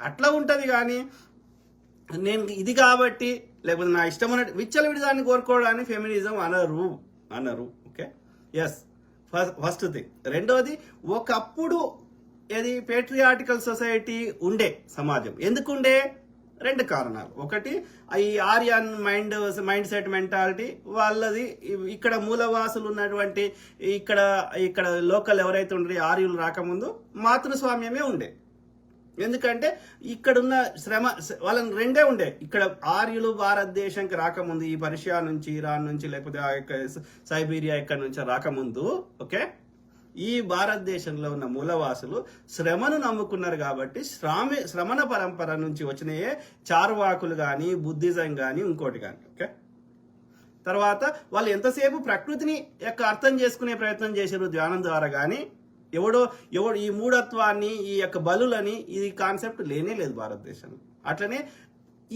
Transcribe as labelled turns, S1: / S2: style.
S1: అట్లా ఉంటుంది. కానీ నేను ఇది కాబట్టి లేకపోతే నా ఇష్టం ఉన్నట్టు విచ్చలవిడి దాన్ని కోరుకోవడాన్ని ఫెమినిజం అనరు. Okay, yes, first thing. రెండోది, ఒకప్పుడు ఇది పేట్రియాటికల్ సొసైటీ ఉండే సమాజం. ఎందుకుండే? 2 కారణాలు. ఒకటి, ఈ ఆర్యన్ మైండ్ సెట్ మెంటాలిటీ వాళ్ళది. ఇక్కడ మూలవాసులు ఉన్నటువంటి ఇక్కడ లోకల్ ఎవరైతే ఉండే ఆర్యులు రాకముందు మాతృస్వామ్యమే ఉండే. ఎందుకంటే ఇక్కడున్న శ్రమ వాళ్ళని 2 ఉండే. ఇక్కడ ఆర్యులు భారతదేశానికి రాకముందు, ఈ పర్షియా నుంచి, ఇరాన్ నుంచి, లేకపోతే ఆ యొక్క సైబీరియా ఇక్కడ నుంచి రాకముందు, ఓకే, ఈ భారతదేశంలో ఉన్న మూలవాసులు శ్రమను నమ్ముకున్నారు. కాబట్టి శ్రమణ పరంపర నుంచి వచ్చినాయే చార్వాకులు కానీ, బుద్ధిజం కానీ, ఇంకోటి కానీ. ఓకే, తర్వాత వాళ్ళు ఎంతసేపు ప్రకృతిని అర్థం చేసుకునే ప్రయత్నం చేశారు ధ్యానం ద్వారా. కానీ ఎవడు ఈ మూఢత్వాన్ని, ఈ యొక్క బలులని, ఈ కాన్సెప్ట్ లేనే లేదు భారతదేశంలో. అట్లనే